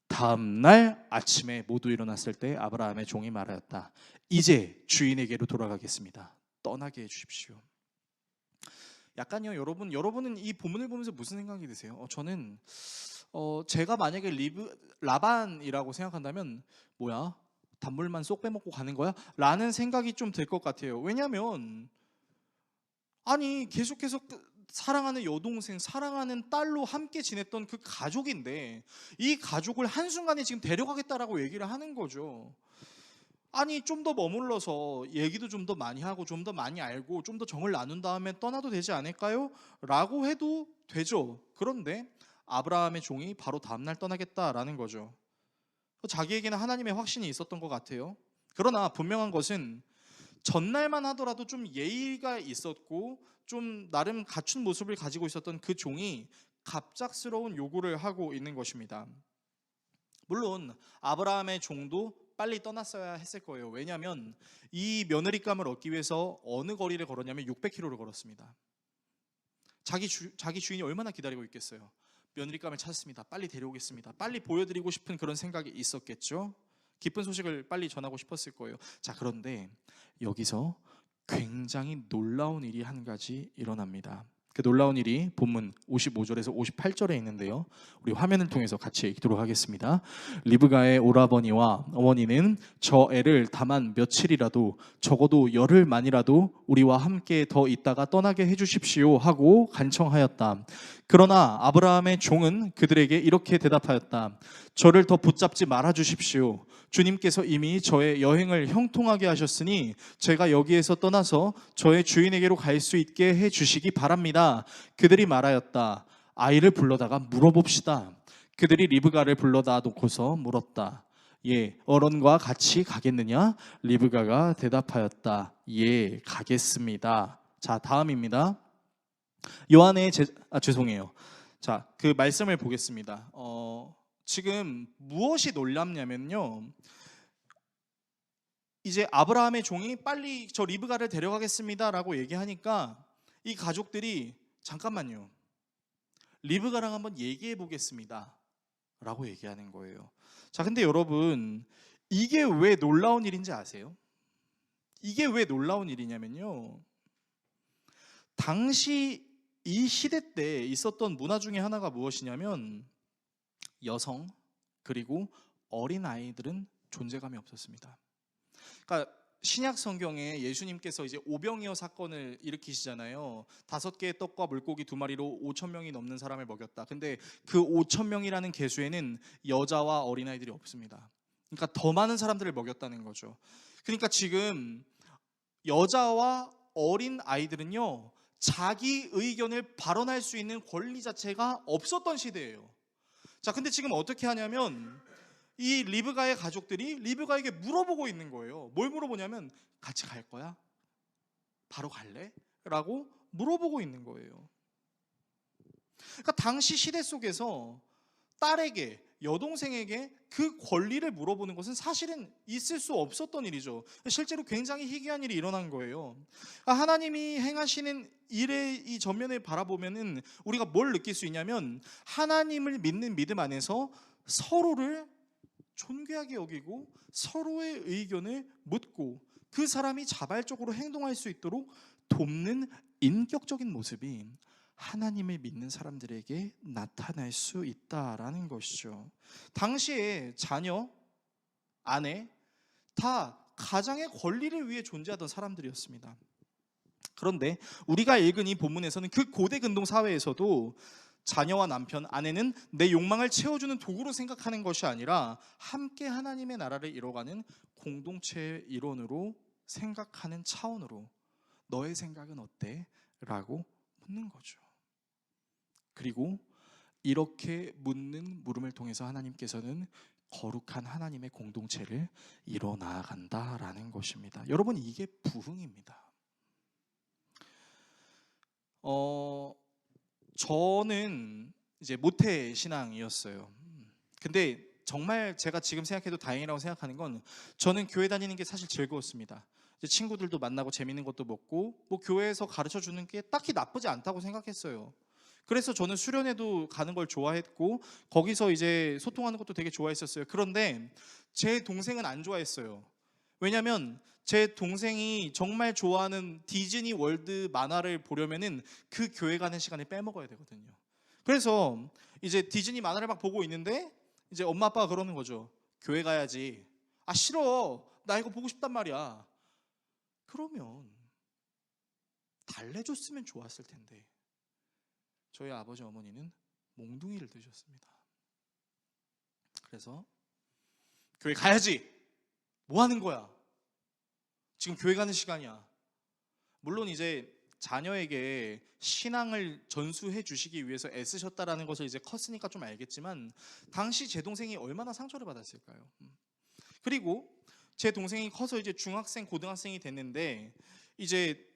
다음 날 아침에 모두 일어났을 때 아브라함의 종이 말하였다. 이제 주인에게로 돌아가겠습니다. 떠나게 해주십시오. 약간요, 여러분은 이 본문을 보면서 무슨 생각이 드세요? 저는 제가 만약에 라반이라고 생각한다면 뭐야? 단물만 쏙 빼먹고 가는 거야? 라는 생각이 좀 들 것 같아요. 왜냐하면 아니 계속해서 사랑하는 여동생, 사랑하는 딸로 함께 지냈던 그 가족인데 이 가족을 한순간에 지금 데려가겠다라고 얘기를 하는 거죠. 아니 좀 더 머물러서 얘기도 좀 더 많이 하고 좀 더 많이 알고 좀 더 정을 나눈 다음에 떠나도 되지 않을까요? 라고 해도 되죠. 그런데 아브라함의 종이 바로 다음날 떠나겠다라는 거죠. 자기에게는 하나님의 확신이 있었던 것 같아요. 그러나 분명한 것은 전날만 하더라도 좀 예의가 있었고 좀 나름 갖춘 모습을 가지고 있었던 그 종이 갑작스러운 요구를 하고 있는 것입니다. 물론 아브라함의 종도 빨리 떠났어야 했을 거예요. 왜냐하면 이 며느리감을 얻기 위해서 어느 거리를 걸었냐면 600km를 걸었습니다. 자기 주인이 얼마나 기다리고 있겠어요. 며느리감을 찾았습니다. 빨리 데려오겠습니다. 빨리 보여드리고 싶은 그런 생각이 있었겠죠. 기쁜 소식을 빨리 전하고 싶었을 거예요. 자, 그런데 여기서 굉장히 놀라운 일이 한 가지 일어납니다. 그 놀라운 일이 본문 55절에서 58절에 있는데요, 우리 화면을 통해서 같이 읽도록 하겠습니다. 리브가의 오라버니와 어머니는 저 애를 다만 며칠이라도, 적어도 열흘만이라도 우리와 함께 더 있다가 떠나게 해주십시오 하고 간청하였다. 그러나 아브라함의 종은 그들에게 이렇게 대답하였다. 저를 더 붙잡지 말아 주십시오. 주님께서 이미 저의 여행을 형통하게 하셨으니 제가 여기에서 떠나서 저의 주인에게로 갈 수 있게 해주시기 바랍니다. 그들이 말하였다. 아이를 불러다가 물어봅시다. 그들이 리브가를 불러다 놓고서 물었다. 예, 어른과 같이 가겠느냐? 리브가가 대답하였다. 예, 가겠습니다. 자, 다음입니다. 죄송해요. 자, 그 말씀을 보겠습니다. 지금 무엇이 놀랍냐면요, 이제 아브라함의 종이 빨리 저 리브가를 데려가겠습니다 라고 얘기하니까 이 가족들이 잠깐만요, 리브가랑 한번 얘기해 보겠습니다 라고 얘기하는 거예요. 자, 근데 여러분, 이게 왜 놀라운 일인지 아세요? 이게 왜 놀라운 일이냐면요, 당시 이 시대 때 있었던 문화 중에 하나가 무엇이냐면 여성 그리고 어린 아이들은 존재감이 없었습니다. 그러니까 신약 성경에 예수님께서 이제 오병이어 사건을 일으키시잖아요. 5개의 떡과 물고기 2마리로 5천 명이 넘는 사람을 먹였다. 근데 그 5천 명이라는 계수에는 여자와 어린아이들이 없습니다. 그러니까 더 많은 사람들을 먹였다는 거죠. 그러니까 지금 여자와 어린 아이들은요, 자기 의견을 발언할 수 있는 권리 자체가 없었던 시대예요. 자, 근데 지금 어떻게 하냐면 이 리브가의 가족들이 리브가에게 물어보고 있는 거예요. 뭘 물어보냐면 같이 갈 거야? 바로 갈래? 라고 물어보고 있는 거예요. 그러니까 당시 시대 속에서 딸에게, 여동생에게 그 권리를 물어보는 것은 사실은 있을 수 없었던 일이죠. 실제로 굉장히 희귀한 일이 일어난 거예요. 하나님이 행하시는 일의 이 전면을 바라보면은 우리가 뭘 느낄 수 있냐면 하나님을 믿는 믿음 안에서 서로를 존귀하게 여기고 서로의 의견을 묻고 그 사람이 자발적으로 행동할 수 있도록 돕는 인격적인 모습이 하나님을 믿는 사람들에게 나타날 수 있다라는 것이죠. 당시에 자녀, 아내 다 가장의 권리를 위해 존재하던 사람들이었습니다. 그런데 우리가 읽은 이 본문에서는 그 고대 근동 사회에서도 자녀와 남편, 아내는 내 욕망을 채워주는 도구로 생각하는 것이 아니라 함께 하나님의 나라를 이뤄가는 공동체의 일원으로 생각하는 차원으로 너의 생각은 어때? 라고 묻는 거죠. 그리고 이렇게 묻는 물음을 통해서 하나님께서는 거룩한 하나님의 공동체를 이뤄 나아간다라는 것입니다. 여러분, 이게 부흥입니다. 저는 이제 모태 신앙이었어요. 근데 정말 제가 지금 생각해도 다행이라고 생각하는 건 저는 교회 다니는 게 사실 즐거웠습니다. 이제 친구들도 만나고 재밌는 것도 먹고 뭐 교회에서 가르쳐 주는 게 딱히 나쁘지 않다고 생각했어요. 그래서 저는 수련회도 가는 걸 좋아했고 거기서 이제 소통하는 것도 되게 좋아했었어요. 그런데 제 동생은 안 좋아했어요. 왜냐면 제 동생이 정말 좋아하는 디즈니 월드 만화를 보려면은 그 교회 가는 시간을 빼먹어야 되거든요. 그래서 이제 디즈니 만화를 막 보고 있는데 이제 엄마 아빠가 그러는 거죠. 교회 가야지. 아, 싫어. 나 이거 보고 싶단 말이야. 그러면 달래줬으면 좋았을 텐데 저희 아버지 어머니는 몽둥이를 드셨습니다. 그래서 교회 가야지. 뭐 하는 거야? 지금 교회 가는 시간이야. 물론 이제 자녀에게 신앙을 전수해 주시기 위해서 애쓰셨다라는 것을 이제 컸으니까 좀 알겠지만 당시 제 동생이 얼마나 상처를 받았을까요? 그리고 제 동생이 커서 이제 중학생, 고등학생이 됐는데 이제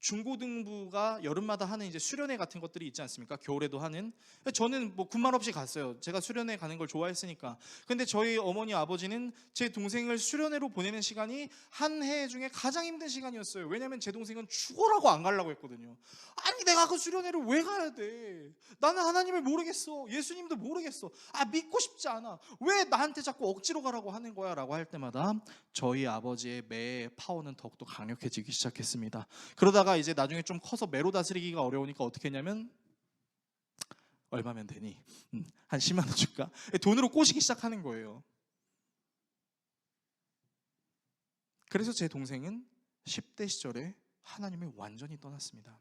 중고등부가 여름마다 하는 이제 수련회 같은 것들이 있지 않습니까? 겨울에도 하는. 저는 뭐 군말 없이 갔어요. 제가 수련회 가는 걸 좋아했으니까. 근데 저희 어머니 아버지는 제 동생을 수련회로 보내는 시간이 한 해 중에 가장 힘든 시간이었어요. 왜냐면 제 동생은 죽어라고 안 가려고 했거든요. 아니 내가 그 수련회를 왜 가야 돼? 나는 하나님을 모르겠어. 예수님도 모르겠어. 아, 믿고 싶지 않아. 왜 나한테 자꾸 억지로 가라고 하는 거야? 라고 할 때마다 저희 아버지의 매의 파워는 더욱더 강력해지기 시작했습니다. 그러다가 이제 나중에 좀 커서 매로 다스리기가 어려우니까 어떻게 했냐면 얼마면 되니? 한 10만 원 줄까? 돈으로 꼬시기 시작하는 거예요. 그래서 제 동생은 10대 시절에 하나님을 완전히 떠났습니다.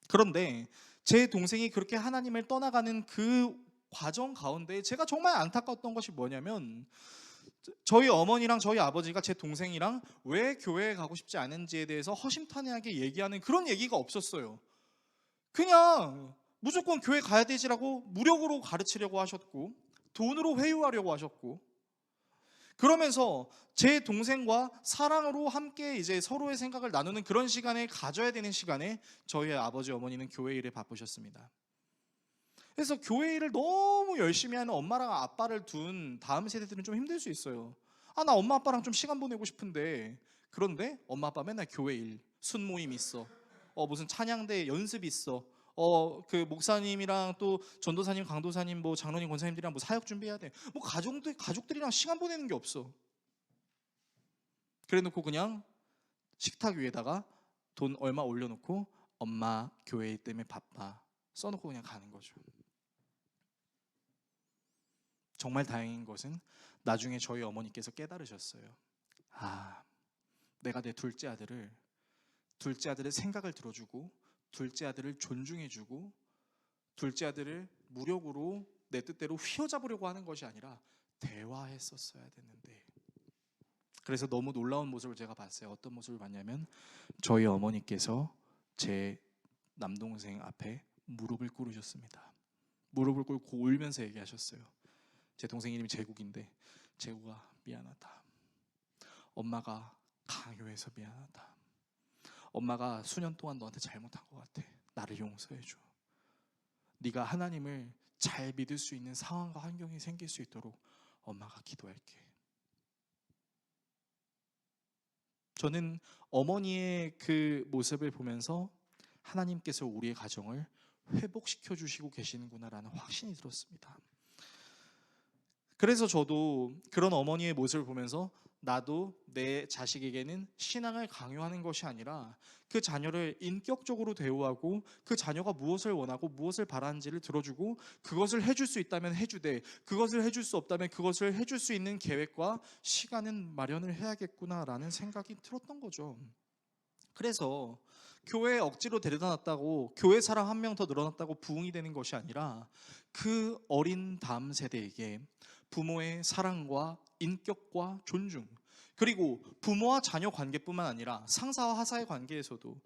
그런데 제 동생이 그렇게 하나님을 떠나가는 그 과정 가운데 제가 정말 안타까웠던 것이 뭐냐면 저희 어머니랑 저희 아버지가 제 동생이랑 왜 교회에 가고 싶지 않은지에 대해서 허심탄회하게 얘기하는 그런 얘기가 없었어요. 그냥 무조건 교회 가야 되지라고 무력으로 가르치려고 하셨고 돈으로 회유하려고 하셨고 그러면서 제 동생과 사랑으로 함께 이제 서로의 생각을 나누는 그런 시간을 가져야 되는 시간에 저희 아버지 어머니는 교회 일에 바쁘셨습니다. 그래서 교회 일을 너무 열심히 하는 엄마랑 아빠를 둔 다음 세대들은 좀 힘들 수 있어요. 아, 나 엄마 아빠랑 좀 시간 보내고 싶은데 그런데 엄마 아빠 맨날 교회 일, 순모임 있어. 무슨 찬양대 연습 있어. 그 목사님이랑 또 전도사님, 강도사님, 뭐 장로님, 권사님들이랑 뭐 사역 준비해야 돼. 뭐 가족들이랑 시간 보내는 게 없어. 그래놓고 그냥 식탁 위에다가 돈 얼마 올려놓고 엄마 교회 때문에 바빠 써놓고 그냥 가는 거죠. 정말 다행인 것은 나중에 저희 어머니께서 깨달으셨어요. 내가 내 둘째 아들의 생각을 들어주고 둘째 아들을 존중해주고 둘째 아들을 무력으로 내 뜻대로 휘어잡으려고 하는 것이 아니라 대화했었어야 됐는데. 그래서 너무 놀라운 모습을 제가 봤어요. 어떤 모습을 봤냐면 저희 어머니께서 제 남동생 앞에 무릎을 꿇으셨습니다. 무릎을 꿇고 울면서 얘기하셨어요. 제 동생 이름이 재국인데, 재국아 미안하다. 엄마가 강요해서 미안하다. 엄마가 수년 동안 너한테 잘못한 것 같아. 나를 용서해줘. 네가 하나님을 잘 믿을 수 있는 상황과 환경이 생길 수 있도록 엄마가 기도할게. 저는 어머니의 그 모습을 보면서 하나님께서 우리의 가정을 회복시켜 주시고 계시는구나라는 확신이 들었습니다. 그래서 저도 그런 어머니의 모습을 보면서 나도 내 자식에게는 신앙을 강요하는 것이 아니라 그 자녀를 인격적으로 대우하고 그 자녀가 무엇을 원하고 무엇을 바라는지를 들어주고 그것을 해줄 수 있다면 해주되 그것을 해줄 수 없다면 그것을 해줄 수 있는 계획과 시간은 마련을 해야겠구나라는 생각이 들었던 거죠. 그래서 교회에 억지로 데려다 놨다고 교회 사람 한 명 더 늘어났다고 부흥이 되는 것이 아니라 그 어린 다음 세대에게 부모의 사랑과 인격과 존중, 그리고 부모와 자녀 관계뿐만 아니라 상사와 하사의 관계에서도,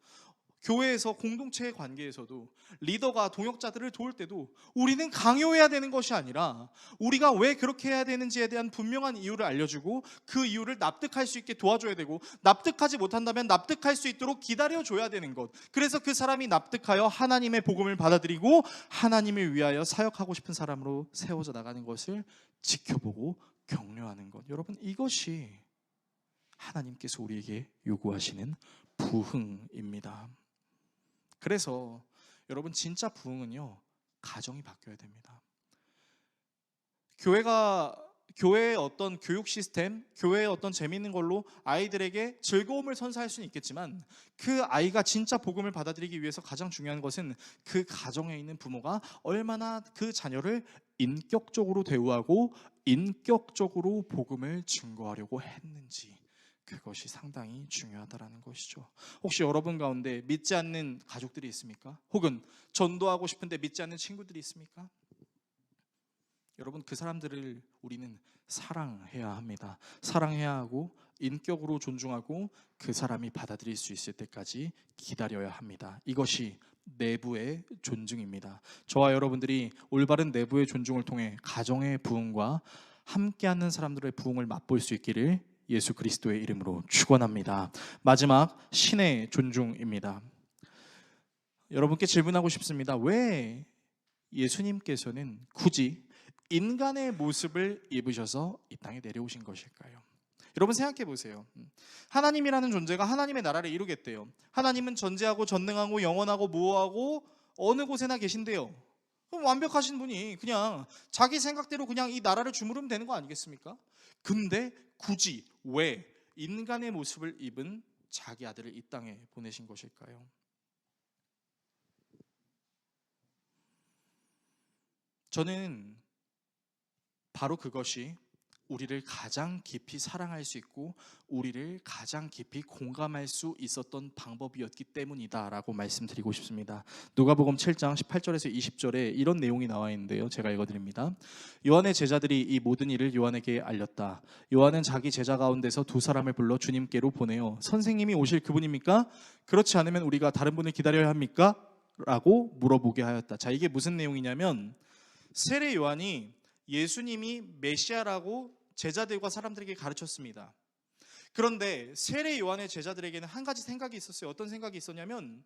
교회에서 공동체의 관계에서도, 리더가 동역자들을 도울 때도 우리는 강요해야 되는 것이 아니라 우리가 왜 그렇게 해야 되는지에 대한 분명한 이유를 알려주고 그 이유를 납득할 수 있게 도와줘야 되고, 납득하지 못한다면 납득할 수 있도록 기다려줘야 되는 것. 그래서 그 사람이 납득하여 하나님의 복음을 받아들이고 하나님을 위하여 사역하고 싶은 사람으로 세워져 나가는 것을 지켜보고 격려하는 것. 여러분, 이것이 하나님께서 우리에게 요구하시는 부흥입니다. 그래서 여러분, 진짜 부흥은요, 가정이 바뀌어야 됩니다. 교회의 어떤 교육 시스템, 교회의 어떤 재미있는 걸로 아이들에게 즐거움을 선사할 수는 있겠지만 그 아이가 진짜 복음을 받아들이기 위해서 가장 중요한 것은 그 가정에 있는 부모가 얼마나 그 자녀를 인격적으로 대우하고 인격적으로 복음을 증거하려고 했는지, 그것이 상당히 중요하다라는 것이죠. 혹시 여러분 가운데 믿지 않는 가족들이 있습니까? 혹은 전도하고 싶은데 믿지 않는 친구들이 있습니까? 여러분, 그 사람들을 우리는 사랑해야 합니다. 사랑해야 하고 인격으로 존중하고 그 사람이 받아들일 수 있을 때까지 기다려야 합니다. 이것이 내부의 존중입니다. 저와 여러분들이 올바른 내부의 존중을 통해 가정의 부흥과 함께하는 사람들의 부흥을 맛볼 수 있기를 예수 그리스도의 이름으로 축원합니다. 마지막, 신의 존중입니다. 여러분께 질문하고 싶습니다. 왜 예수님께서는 굳이 인간의 모습을 입으셔서 이 땅에 내려오신 것일까요? 여러분, 생각해 보세요. 하나님이라는 존재가 하나님의 나라를 이루겠대요. 하나님은 전지하고 전능하고 영원하고 무호하고 어느 곳에나 계신대요. 그럼 완벽하신 분이 그냥 자기 생각대로 그냥 이 나라를 주무르면 되는 거 아니겠습니까? 근데 굳이 왜 인간의 모습을 입은 자기 아들을 이 땅에 보내신 것일까요? 저는 바로 그것이 우리를 가장 깊이 사랑할 수 있고 우리를 가장 깊이 공감할 수 있었던 방법이었기 때문이다라고 말씀드리고 싶습니다. 누가복음 7장 18절에서 20절에 이런 내용이 나와 있는데요, 제가 읽어드립니다. 요한의 제자들이 이 모든 일을 요한에게 알렸다. 요한은 자기 제자 가운데서 두 사람을 불러 주님께로 보내어 선생님이 오실 그분입니까? 그렇지 않으면 우리가 다른 분을 기다려야 합니까? 라고 물어보게 하였다. 자, 이게 무슨 내용이냐면, 세례 요한이 예수님이 메시아라고 제자들과 사람들에게 가르쳤습니다. 그런데 세례 요한의 제자들에게는 한 가지 생각이 있었어요. 어떤 생각이 있었냐면,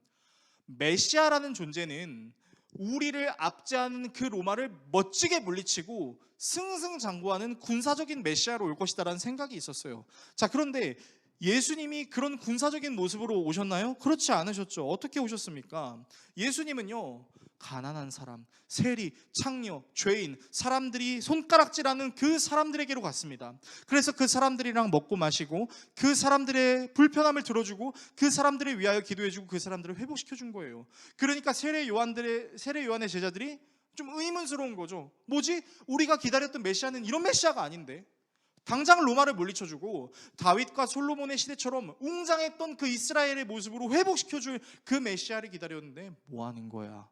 메시아라는 존재는 우리를 압제하는 그 로마를 멋지게 물리치고 승승장구하는 군사적인 메시아로 올 것이다라는 생각이 있었어요. 자, 그런데 예수님이 그런 군사적인 모습으로 오셨나요? 그렇지 않으셨죠. 어떻게 오셨습니까? 예수님은요, 가난한 사람, 세리, 창녀, 죄인, 사람들이 손가락질하는 그 사람들에게로 갔습니다. 그래서 그 사람들이랑 먹고 마시고 그 사람들의 불편함을 들어주고 그 사람들을 위하여 기도해주고 그 사람들을 회복시켜 준 거예요. 그러니까 세례 요한의 제자들이 좀 의문스러운 거죠. 뭐지? 우리가 기다렸던 메시아는 이런 메시아가 아닌데, 당장 로마를 물리쳐주고 다윗과 솔로몬의 시대처럼 웅장했던 그 이스라엘의 모습으로 회복시켜줄 그 메시아를 기다렸는데 뭐 하는 거야?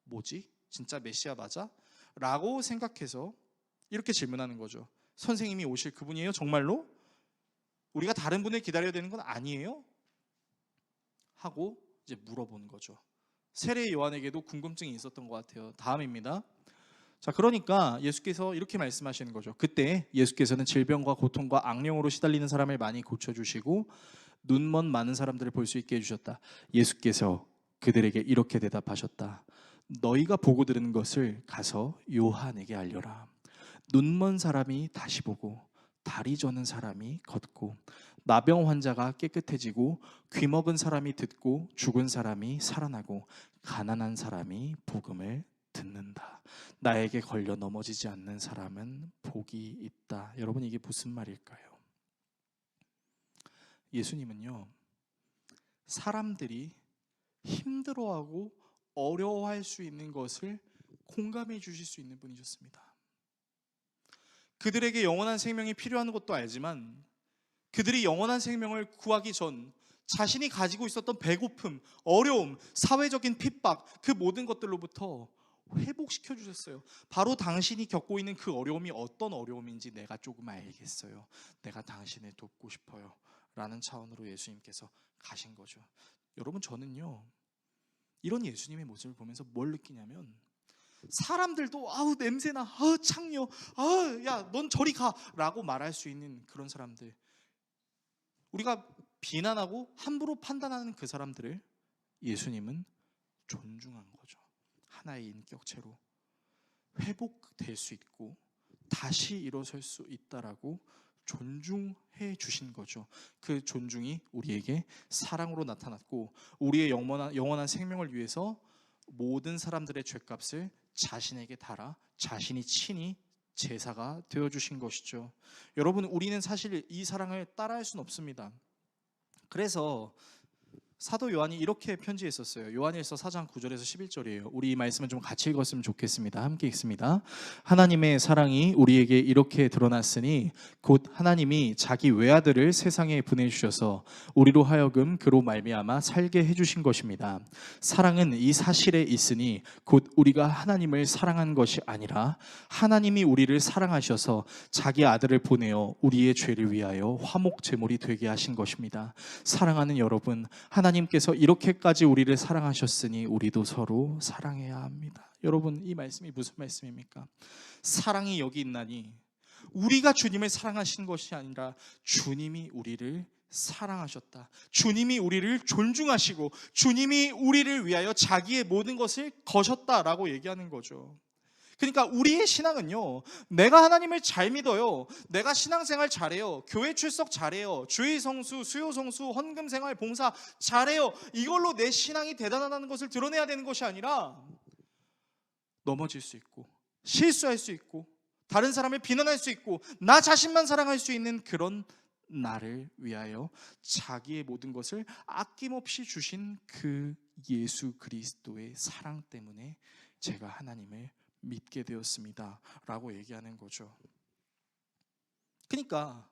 뭐지? 진짜 메시아 맞아? 라고 생각해서 이렇게 질문하는 거죠. 선생님이 오실 그분이에요? 정말로? 우리가 다른 분을 기다려야 되는 건 아니에요? 하고 이제 물어본 거죠. 세례 요한에게도 궁금증이 있었던 것 같아요. 다음입니다. 자, 그러니까 예수께서 이렇게 말씀하시는 거죠. 그때 예수께서는 질병과 고통과 악령으로 시달리는 사람을 많이 고쳐주시고 눈먼 많은 사람들을 볼 수 있게 해주셨다. 예수께서 그들에게 이렇게 대답하셨다. 너희가 보고 들은 것을 가서 요한에게 알려라. 눈먼 사람이 다시 보고 다리 저는 사람이 걷고 나병 환자가 깨끗해지고 귀먹은 사람이 듣고 죽은 사람이 살아나고 가난한 사람이 복음을 듣는다. 나에게 걸려 넘어지지 않는 사람은 복이 있다. 여러분, 이게 무슨 말일까요? 예수님은요, 사람들이 힘들어하고 어려워할 수 있는 것을 공감해 주실 수 있는 분이셨습니다. 그들에게 영원한 생명이 필요한 것도 알지만 그들이 영원한 생명을 구하기 전 자신이 가지고 있었던 배고픔, 어려움, 사회적인 핍박, 그 모든 것들로부터 회복시켜 주셨어요. 바로 당신이 겪고 있는 그 어려움이 어떤 어려움인지 내가 조금 알겠어요. 내가 당신을 돕고 싶어요. 라는 차원으로 예수님께서 가신 거죠. 여러분, 저는요, 이런 예수님의 모습을 보면서 뭘 느끼냐면, 사람들도 아우 냄새나, 아우 창녀, 아우 야 넌 저리 가 라고 말할 수 있는 그런 사람들, 우리가 비난하고 함부로 판단하는 그 사람들을 예수님은 존중한 거죠. 하나의 인격체로 회복될 수 있고 다시 일어설 수 있다라고 존중해 주신 거죠. 그 존중이 우리에게 사랑으로 나타났고 우리의 영원한 생명을 위해서 모든 사람들의 죄값을 자신에게 달아 자신이 친히 제사가 되어 주신 것이죠. 여러분, 우리는 사실 이 사랑을 따라할 수는 없습니다. 그래서 사도 요한이 이렇게 편지했었어요. 요한일서 4장 9절에서 11절이에요. 우리 이 말씀을 좀 같이 읽었으면 좋겠습니다. 함께 읽습니다. 하나님의 사랑이 우리에게 이렇게 드러났으니 곧 하나님이 자기 외아들을 세상에 보내주셔서 우리로 하여금 그로 말미암아 살게 해주신 것입니다. 사랑은 이 사실에 있으니 곧 우리가 하나님을 사랑한 것이 아니라 하나님이 우리를 사랑하셔서 자기 아들을 보내어 우리의 죄를 위하여 화목 제물이 되게 하신 것입니다. 사랑하는 여러분, 하나님께서 이렇게까지 우리를 사랑하셨으니 우리도 서로 사랑해야 합니다. 여러분, 이 말씀이 무슨 말씀입니까? 사랑이 여기 있나니 우리가 주님을 사랑하신 것이 아니라 주님이 우리를 사랑하셨다. 주님이 우리를 존중하시고 주님이 우리를 위하여 자기의 모든 것을 거셨다라고 얘기하는 거죠. 그러니까 우리의 신앙은요, 내가 하나님을 잘 믿어요, 내가 신앙생활 잘해요, 교회 출석 잘해요, 주의 성수, 수요 성수, 헌금 생활, 봉사 잘해요, 이걸로 내 신앙이 대단하다는 것을 드러내야 되는 것이 아니라 넘어질 수 있고 실수할 수 있고 다른 사람을 비난할 수 있고 나 자신만 사랑할 수 있는 그런 나를 위하여 자기의 모든 것을 아낌없이 주신 그 예수 그리스도의 사랑 때문에 제가 하나님을 믿게 되었습니다 라고 얘기하는 거죠. 그러니까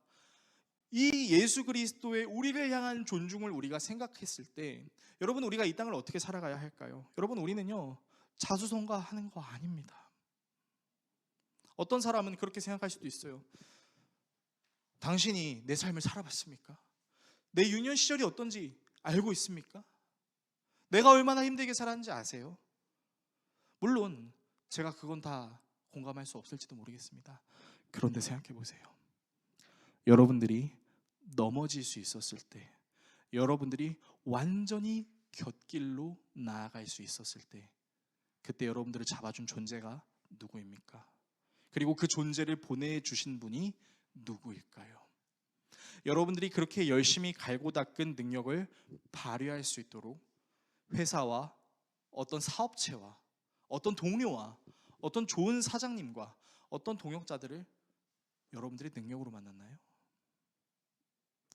이 예수 그리스도의 우리를 향한 존중을 우리가 생각했을 때, 여러분, 우리가 이 땅을 어떻게 살아가야 할까요? 여러분, 우리는요, 자수성가하는 거 아닙니다. 어떤 사람은 그렇게 생각할 수도 있어요. 당신이 내 삶을 살아봤습니까? 내 유년 시절이 어떤지 알고 있습니까? 내가 얼마나 힘들게 살았는지 아세요? 물론 제가 그건 다 공감할 수 없을지도 모르겠습니다. 그런데 생각해 보세요. 여러분들이 넘어질 수 있었을 때, 여러분들이 완전히 곁길로 나아갈 수 있었을 때, 그때 여러분들을 잡아준 존재가 누구입니까? 그리고 그 존재를 보내주신 분이 누구일까요? 여러분들이 그렇게 열심히 갈고 닦은 능력을 발휘할 수 있도록 회사와 어떤 사업체와 어떤 동료와 어떤 좋은 사장님과 어떤 동역자들을 여러분들이 능력으로 만났나요?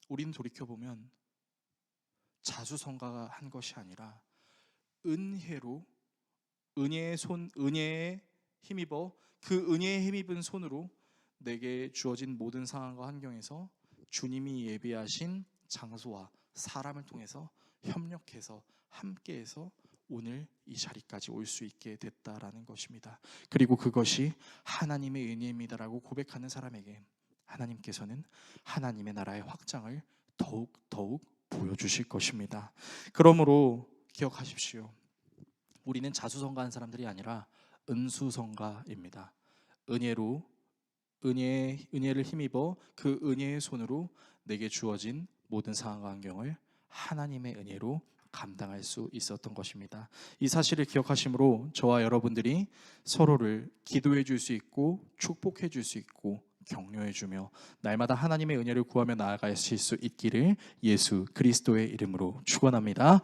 우리는 돌이켜보면 자수성가가 한 것이 아니라 은혜로 은혜에 힘입어 그 은혜에 힘입은 손으로 내게 주어진 모든 상황과 환경에서 주님이 예비하신 장소와 사람을 통해서 협력해서 함께해서 오늘 이 자리까지 올 수 있게 됐다라는 것입니다. 그리고 그것이 하나님의 은혜입니다라고 고백하는 사람에게 하나님께서는 하나님의 나라의 확장을 더욱 보여주실 것입니다. 그러므로 기억하십시오. 우리는 자수성가한 사람들이 아니라 은수성가입니다. 은혜를 힘입어 그 은혜의 손으로 내게 주어진 모든 상황과 환경을 하나님의 은혜로 감당할 수 있었던 것입니다. 이 사실을 기억하심으로 저와 여러분들이 서로를 기도해 줄 수 있고 축복해 줄 수 있고 격려해 주며 날마다 하나님의 은혜를 구하며 나아가실 수 있기를 예수 그리스도의 이름으로 축원합니다.